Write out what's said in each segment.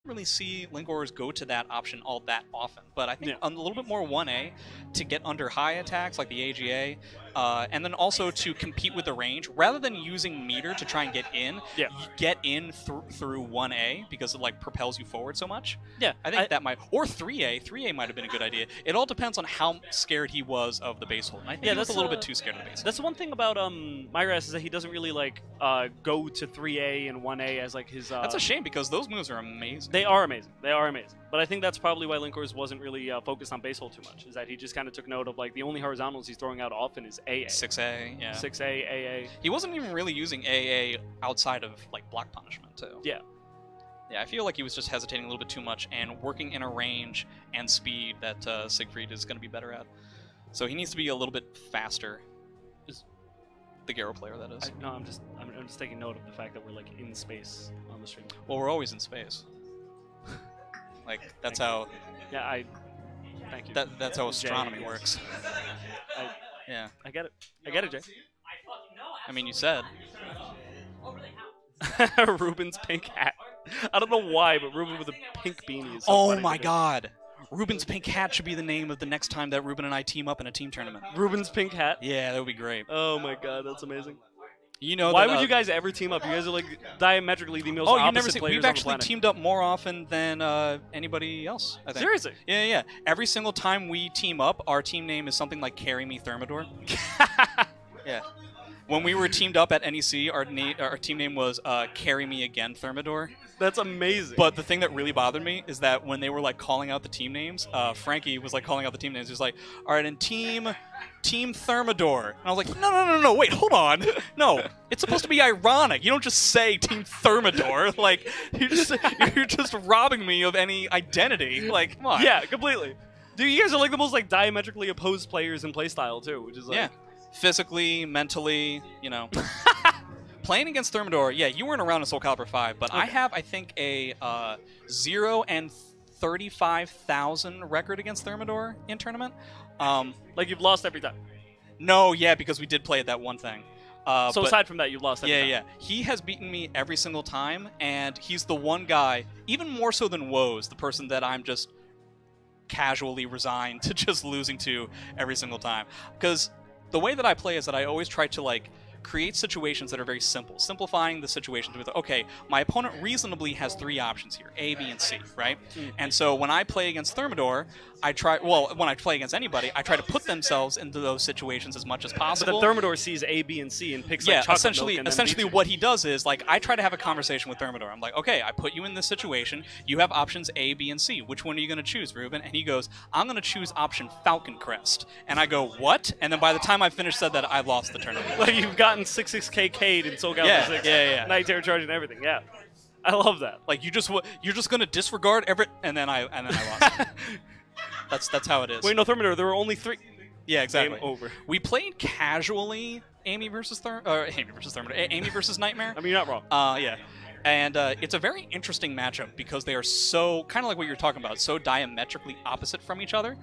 really see Linkors go to that option all that often, but I think a little bit more 1A to get under high attacks like the AGA, and then also to compete with the range rather than using meter to try and get in. Yeah. Get in through 1A because it like propels you forward so much. Yeah, I think that might, or 3A. 3A might have been a good idea. It all depends on how scared he was of the base hold. And I think he was a little bit too scared of the base hold. That's the one thing about Mygrass is that he doesn't really like go to 3A and 1A as like his. That's a shame because those moves are amazing. They are amazing. They are amazing. But I think that's probably why Linkors wasn't really focused on base hold too much. Is that he just kind of took note of like the only horizontals he's throwing out often is AA. 6A, yeah. 6A, AA. He wasn't even really using AA outside of like block punishment too. Yeah. Yeah, I feel like he was just hesitating a little bit too much and working in a range and speed that Siegfried is going to be better at. So he needs to be a little bit faster. The Garo player, that is. No, I'm just taking note of the fact that we're like in space on the stream. Well, we're always in space. Like that's how. Yeah, thank you. That's how astronomy works. Yeah. I get it. I get it, Jay. I mean, you said. Ruben's pink hat. I don't know why, but Ruben with a pink beanie is so funny my god! Ruben's pink hat should be the name of the next time that Ruben and I team up in a team tournament. Ruben's pink hat? Yeah, that would be great. Oh my god, that's amazing. You know, why would you guys ever team up? You guys are like diametrically the most opposite players We've on actually the planet. teamed up more often than anybody else, I think. Seriously? Yeah, yeah. Every single time we team up, our team name is something like Carry Me Thermidor. Yeah. When we were teamed up at NEC, our team name was Carry Me Again Thermidor. That's amazing. But the thing that really bothered me is that when they were like calling out the team names, Frankie was like calling out the team names. He was like, "All right, and Team Thermidor." And I was like, "No, wait, hold on. No, it's supposed to be ironic. You don't just say Team Thermidor. Like you're just robbing me of any identity. Like, come on." Yeah, completely. Dude, you guys are like the most like diametrically opposed players in playstyle too, which is like physically, mentally, you know. Playing against Thermidor, yeah, you weren't around in Soul Calibur 5, but I have, I think, a 0 and 35,000 record against Thermidor in tournament. Like you've lost every time. No, yeah, because we did play at that one thing. So aside from that, you've lost every time. Yeah. He has beaten me every single time, and he's the one guy, even more so than Woes, the person that I'm just casually resigned to just losing to every single time. Because the way that I play is that I always try to, like, create situations that are very simple. Simplifying the situation with, okay, my opponent reasonably has 3 options here, A, B, and C, right? And so when I play against Thermidor, when I play against anybody, I try to put themselves into those situations as much as possible. But the Thermidor sees A, B, and C and picks like chocolate milk and essentially what he does is, like, I try to have a conversation with Thermidor. I'm like, okay, I put you in this situation. You have options A, B, and C. Which one are you going to choose, Ruben? And he goes, I'm going to choose option Falcon Crest. And I go, what? And then by the time I finished said that, I lost the tournament. Like, you've gotten 6-6K K'd in Soul Calibur 6. Yeah. Night Terror Charge and everything, yeah. I love that. Like, you're just going to disregard every... And then I lost. That's how it is. Wait, no, Thermidor, there were only 3. Yeah, exactly. Game over. We played casually Amy versus Thermidor. Amy versus Nightmare. I mean, you're not wrong. Yeah. And it's a very interesting matchup because they are so, kind of like what you're talking about, so diametrically opposite from each other,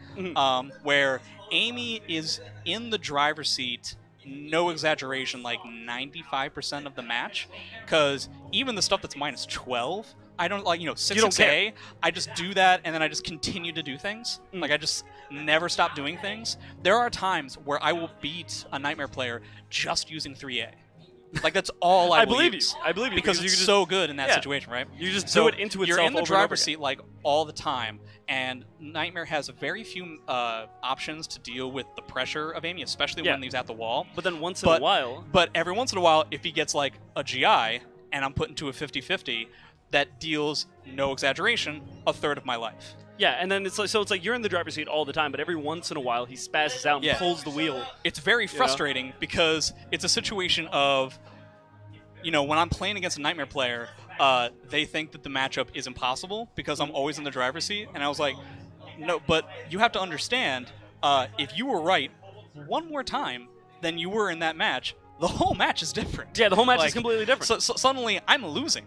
where Amy is in the driver's seat, no exaggeration, like 95% of the match, because even the stuff that's minus 12, I don't like, 6A, I just do that and then I just continue to do things. Like, I just never stop doing things. There are times where I will beat a Nightmare player just using 3A. Like, that's all I will use. I believe you. Because it's so good in that situation, right? You just do it into itself. You're in the driver's seat, like, all the time, and Nightmare has very few options to deal with the pressure of Amy, especially when he's at the wall. But then once in a while... But every once in a while, if he gets, like, a GI, and I'm put into a 50-50, that deals, no exaggeration, a third of my life. Yeah, and then it's like you're in the driver's seat all the time, but every once in a while he spazzes out and pulls the wheel. It's very frustrating because it's a situation of, when I'm playing against a Nightmare player, they think that the matchup is impossible because I'm always in the driver's seat, and I was like, no, but you have to understand, if you were right one more time than you were in that match, the whole match is different. Yeah, the whole match is completely different. So suddenly, I'm losing.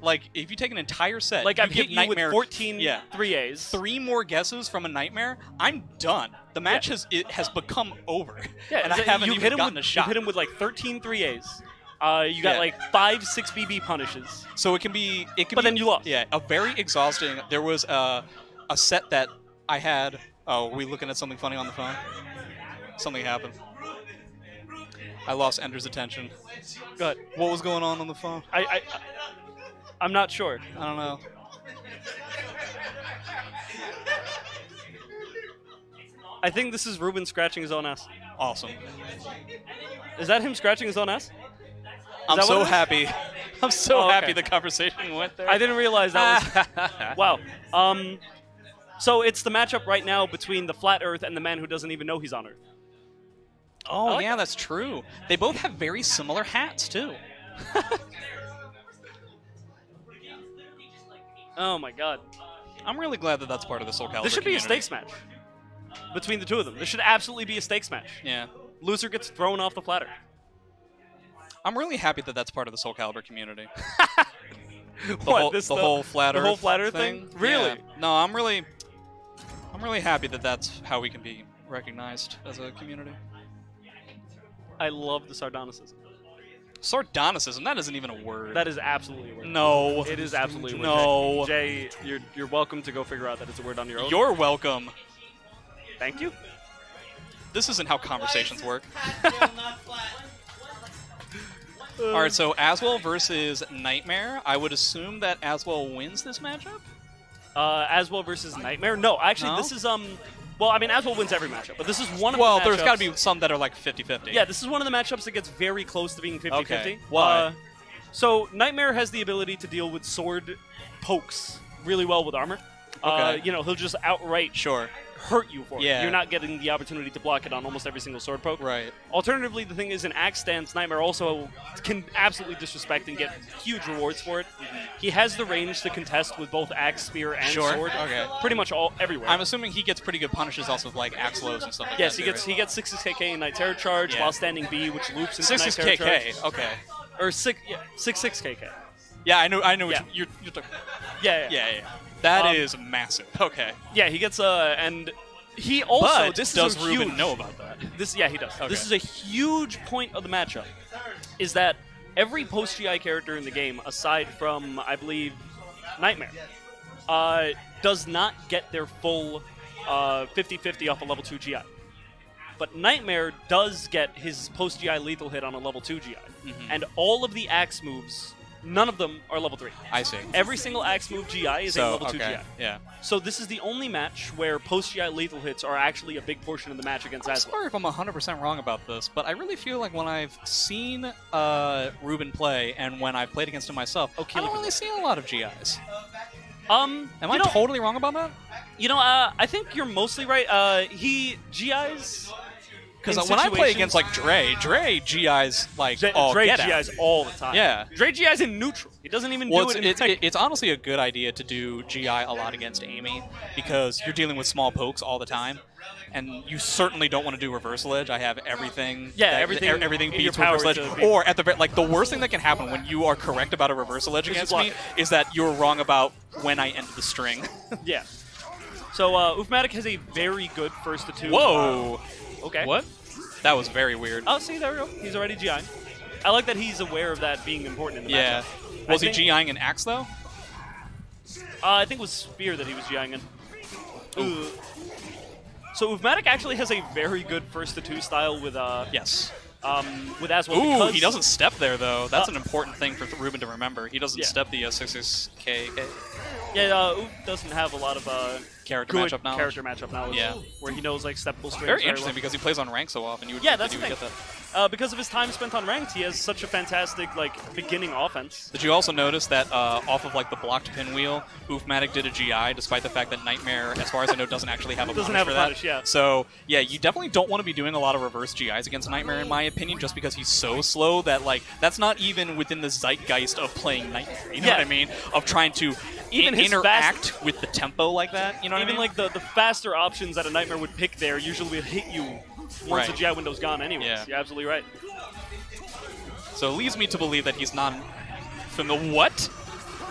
Like, if you take an entire set... Like, I've hit you with 14 3As. 3 more guesses from a Nightmare, I'm done. The match has become over. Yeah, and I haven't even gotten a shot. You've hit him with, like, 13 3As. You got like 5, 6 BB punishes. So it can be. But then you lost. Yeah, a very exhausting. There was a set that I had. Oh, were we looking at something funny on the phone? Something happened. I lost Ender's attention. Go ahead. What was going on the phone? I'm not sure. I don't know. I think this is Ruben scratching his own ass. Awesome. Is that him scratching his own ass? I'm so happy. I'm so Oh, okay. happy the conversation went there. I didn't realize that was... Wow. So it's the matchup right now between the Flat Earth and the man who doesn't even know he's on Earth. Oh, yeah, that's true. They both have very similar hats, too. Oh my god. I'm really glad that that's part of the Soul Calibur This should be a community. stakes match between the two of them. This should absolutely be a stakes match. Yeah. Loser gets thrown off the platter. I'm really happy that that's part of the Soul Calibur community. The whole flat Earth thing? Really? Yeah. No, I'm really happy that that's how we can be recognized as a community. I love the sardonicism. Sardonicism? That isn't even a word. That is absolutely a word. No. It is absolutely a word. No. Jay, you're welcome to go figure out that it's a word on your own. You're welcome. Thank you. This isn't how conversations work. Alright, so Aswell versus Nightmare. I would assume that Aswell wins this matchup? Aswell versus Nightmare? No, actually, this is, well, I mean, Aswell wins every matchup, but this is one of the matchups... Well, there's got to be some that are like 50-50. Yeah, this is one of the matchups that gets very close to being 50-50. Okay. Why? So, Nightmare has the ability to deal with sword pokes really well with armor. Okay. You know, he'll just outright hurt you for it. Yeah. You're not getting the opportunity to block it on almost every single sword poke. Right. Alternatively, the thing is, in axe stance, Nightmare also can absolutely disrespect and get huge rewards for it. He has the range to contest with both axe, spear, and sword. Okay. Pretty much everywhere. I'm assuming he gets pretty good punishes also with like axe lows and stuff like yes, that. Yes, he gets 6 KK in Night Terror Charge while standing B, which loops into Night Terror Charge. 6 KK, okay. Or 6 KK. Yeah, I know what you're talking. Yeah. That is massive. Okay. Yeah, he gets and he also does Ruben know about that? Yeah, he does. Okay. This is a huge point of the matchup. Is that every post GI character in the game, aside from I believe Nightmare, does not get their full 50-50 off a level 2 GI. But Nightmare does get his post GI lethal hit on a level 2 GI, and all of the axe moves. None of them are level 3. I see. Every single axe move GI is a level 2 GI. Yeah. So this is the only match where post-GI lethal hits are actually a big portion of the match against Aswell. I'm sorry if I'm 100% wrong about this, but I really feel like when I've seen Ruben play and when I've played against him myself, I don't really see a lot of GIs. Am I totally wrong about that? You know, I think you're mostly right. GIs... Because when I play against like Dre GI's like Dre GI's all the time. Yeah. Dre GI's in neutral. He doesn't even do it. It's honestly a good idea to do GI a lot against Amy because you're dealing with small pokes all the time, and you certainly don't want to do reversal edge. I have everything. Yeah, everything beats reversal edge. Or at the the worst thing that can happen when you are correct about a reversal edge against me is that you're wrong about when I end the string. Yeah. So Oofmatic has a very good first to 2. Whoa. Okay. What? That was very weird. Oh, see, there we go. He's already GI'ing. I like that he's aware of that being important in the matchup. Was he GI'ing an axe, though? I think it was Spear that he was GI'ing in. So Oofmatic actually has a very good first to 2 style with with Aswell. Ooh, he doesn't step there, though. That's an important thing for Ruben to remember. He doesn't step the 6-6K. Yeah, Oof doesn't have a lot of character matchup knowledge. Yeah, where he knows like steppable strings. Very interesting because he plays on rank so often. You would think that he would get that. Because of his time spent on ranked, he has such a fantastic beginning offense. Did you also notice that off of like the blocked pinwheel, Oofmatic did a GI, despite the fact that Nightmare, as far as I know, doesn't actually have a punish for that. Yeah. So yeah, you definitely don't want to be doing a lot of reverse GIs against Nightmare, in my opinion, just because he's so slow that that's not even within the zeitgeist of playing Nightmare. You know what I mean? Of trying to interact with the tempo like that. You know what I mean? Even the faster options that a Nightmare would pick there usually would hit you once the GI window's gone anyways. Yeah. You're absolutely right. So it leads me to believe that he's not familiar. What?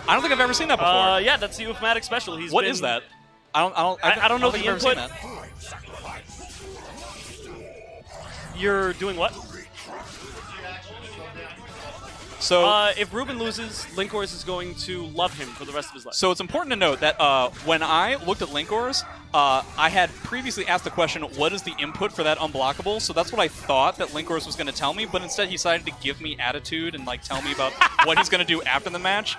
I don't think I've ever seen that before. Yeah, that's the Oofmatic special. What is that? I don't know the input. You're doing what? So if Ruben loses, Linkors is going to love him for the rest of his life. So it's important to note that when I looked at Linkors, I had previously asked the question, what is the input for that unblockable? So that's what I thought that Linkors was going to tell me, but instead he decided to give me attitude and like tell me about what he's going to do after the match.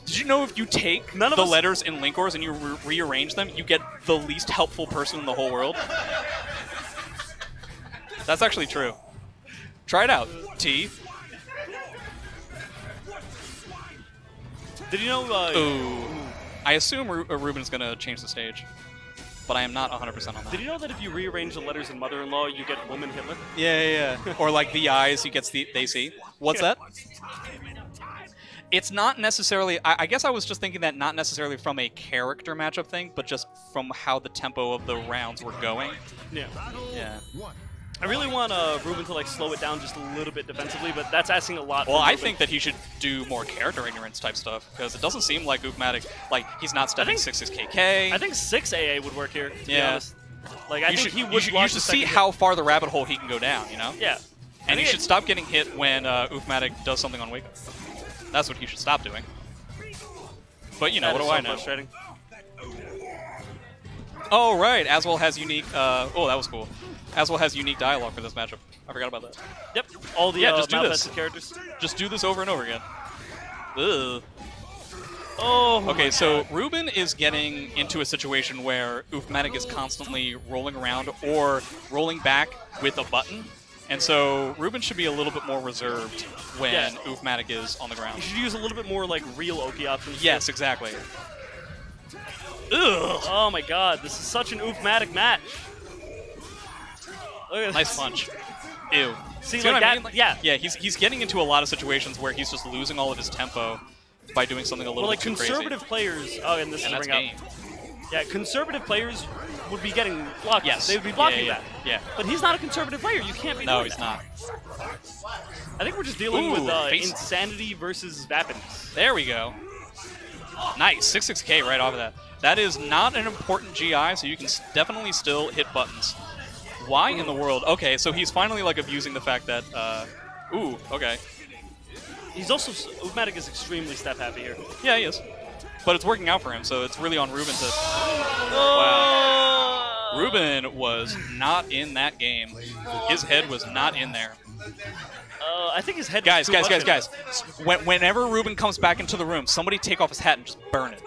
Did you know if you take the letters in Linkors and you rearrange them, you get the least helpful person in the whole world? That's actually true. Try it out, T. Did you know... Ooh. I assume Ruben's going to change the stage, but I am not 100% on that. Did you know that if you rearrange the letters in Mother-in-Law, you get Woman Hitler? Yeah. Or like the eyes, you get they see. What's that? It's not necessarily... I guess I was just thinking that not necessarily from a character matchup thing, but just from how the tempo of the rounds were going. Yeah. Yeah. I really want Ruben to like slow it down just a little bit defensively, but that's asking a lot. Well, I think that he should do more character ignorance type stuff, because it doesn't seem like Oofmatic, like, he's not stepping 6's KK. I think 6 AA would work here, to be honest. Like, you should see how far the rabbit hole he can go down, you know? Yeah. And he should stop getting hit when Oofmatic does something on Wake. That's what he should stop doing. But, you know, what do I know? Frustrating. Oh, right. Aswell has unique... oh, that was cool. Aswell has unique dialogue for this matchup. I forgot about that. Yep. All the just do this. characters. Just do this over and over again. Ugh. Oh. Okay, so Ruben is getting into a situation where Oofmatic is constantly rolling around or rolling back with a button. And so Ruben should be a little bit more reserved when Oofmatic is on the ground. You should use a little bit more like real Oki options. Yes, exactly. Ugh. Oh my god, this is such an Oofmatic match. Nice punch. Ew. See like what that? I mean? Yeah. Yeah, he's getting into a lot of situations where he's just losing all of his tempo by doing something a little bit too crazy. Conservative players. Oh, and this is that's bring game. up. Yeah, conservative players would be getting blocked. Yes. They would be blocking yeah. that. Yeah. But he's not a conservative player. You can't be No, doing he's that. not. I think we're just dealing with face. insanity versus vapidness. There we go. Nice. 6-6K right off of that. That is not an important GI, so you can definitely still hit buttons. Why in the world? Okay, so he's finally like abusing the fact that, ooh, okay. He's also, Oofmatic is extremely step happy here. Yeah, he is. But it's working out for him, so it's really on Ruben to... Oh. Wow. Ruben was not in that game. His head was not in there. I think his head Guys. Whenever Ruben comes back into the room, somebody take off his hat and just burn it.